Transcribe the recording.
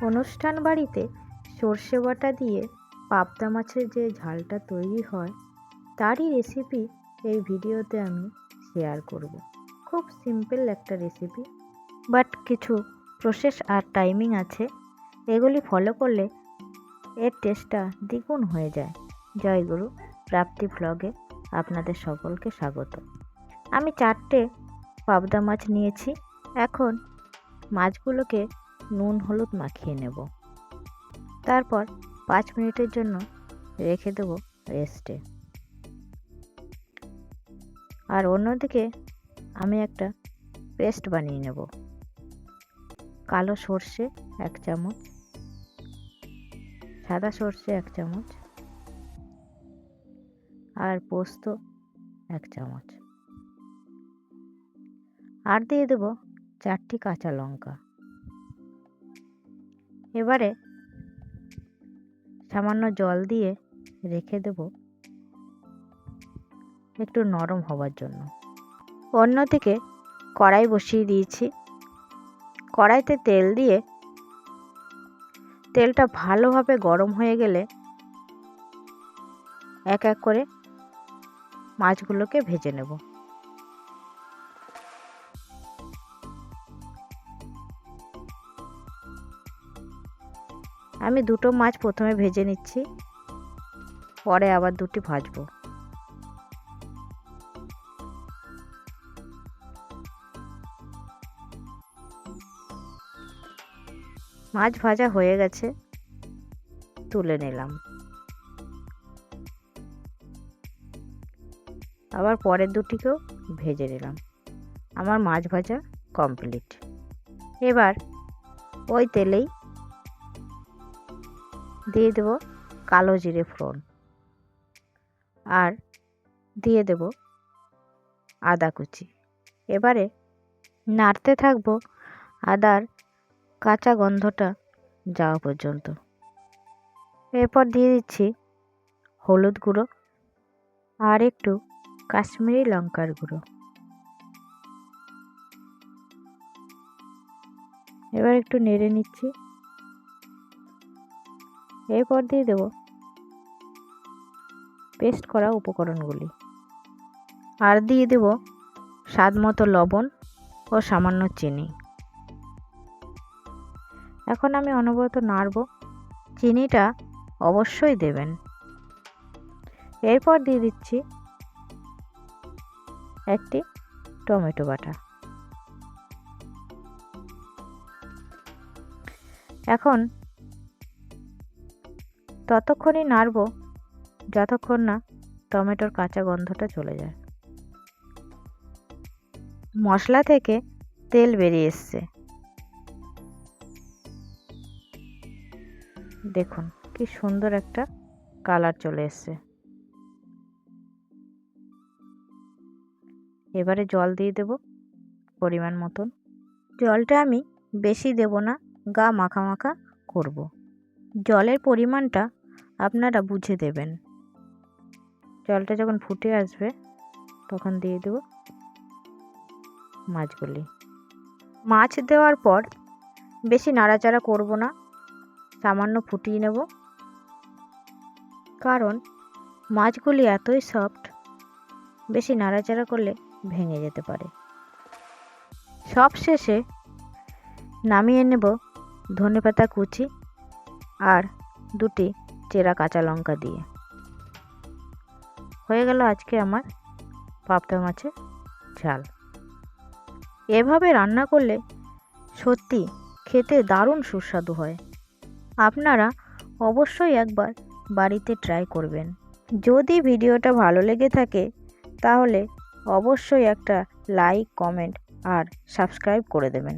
অনুষ্ঠান বাড়িতে সর্ষে বাটা দিয়ে পাবদা মাছের যে ঝালটা তৈরি হয় তারই রেসিপি এই ভিডিওতে আমি শেয়ার করব। খুব সিম্পল একটা রেসিপি, বাট কিছু প্রসেস আর টাইমিং আছে, এগুলি ফলো করলে এর টেস্টটা দ্বিগুণ হয়ে যায়। জয়গুরু প্রাপ্তি ভ্লগে আপনাদের সকলকে স্বাগত। আমি 4টে পাবদা মাছ নিয়েছি। এখন মাছগুলোকে নুন হলুদ মাখিয়ে নেব, তারপর 5 মিনিটের জন্য রেখে দেবো রেস্টে। আর অন্যদিকে আমি একটা পেস্ট বানিয়ে নেব। কালো সর্ষে 1 চামচ, সাদা সর্ষে 1 চামচ আর পোস্ত 1 চামচ, আর দিয়ে দেব 4টি কাঁচা লঙ্কা। এবারে সামান্য জল দিয়ে রেখে দেব একটু নরম হওয়ার জন্য। অন্যদিকে কড়াই বসিয়ে দিয়েছি। কড়াইতে তেল দিয়ে তেলটা ভালোভাবে গরম হয়ে গেলে এক এক করে মাছগুলোকে ভেজে নেব। আমি 2টো মাছ প্রথমে ভেজে নিচ্ছি, পরে আবার 2টি ভাজবো। মাছ ভাজা হয়ে গেছে, তুলে নিলাম। আবার পরের 2টিকেও ভেজে নিলাম। আমার মাছ ভাজা কমপ্লিট। এবার ওই তেলেই দিয়ে দেব কালো জিরে ফোড়ন, আর দিয়ে দেব আদা কুচি। এবারে নাড়তে থাকবো আদার কাঁচা গন্ধটা যাওয়া পর্যন্ত। এরপর দিয়ে দিচ্ছি হলুদ গুঁড়ো আর একটু কাশ্মীরি লঙ্কার গুঁড়ো। এবার একটু নেড়ে নিচ্ছি। এরপর দিয়ে দেব পেস্ট করা উপকরণগুলি, আর দিয়ে দেব স্বাদ মতো লবণ ও সামান্য চিনি। এখন আমি অনবরত নাড়ব। চিনিটা অবশ্যই দেবেন। এরপর দিয়ে দিচ্ছি একটি টমেটো বাটা। এখন ততক্ষণই নাড়ব যতক্ষণ না টমেটোর কাঁচা গন্ধটা চলে যায়। মশলা থেকে তেল বেরিয়ে এসছে, দেখুন কি সুন্দর একটা কালার চলে এসছে। এবারে জল দিয়ে দেব পরিমাণ মতন। জলটা আমি বেশি দেব না, গা মাখা মাখা করব। জলের পরিমাণটা আপনারা বুঝে দেবেন। জলটা যখন ফুটে আসবে তখন দিয়ে দেব মাছগুলি। মাছ দেওয়ার পর বেশি নাড়াচাড়া করব না, সামান্য ফুটিয়ে নেব, কারণ মাছগুলি এতই সফট, বেশি নাড়াচাড়া করলে ভেঙে যেতে পারে। সব শেষে নামিয়ে নেব ধনেপাতা কুচি আর 2টি চেরা কাঁচা লঙ্কা দিয়ে। হয়ে গেল আজকে আমার পাবদা মাছের ঝাল। এভাবে রান্না করলে সত্যি খেতে দারুণ সুস্বাদু হয়। আপনারা অবশ্যই একবার বাড়িতে ট্রাই করবেন। যদি ভিডিওটা ভালো লেগে থাকে তাহলে অবশ্যই একটা লাইক, কমেন্ট আর সাবস্ক্রাইব করে দেবেন।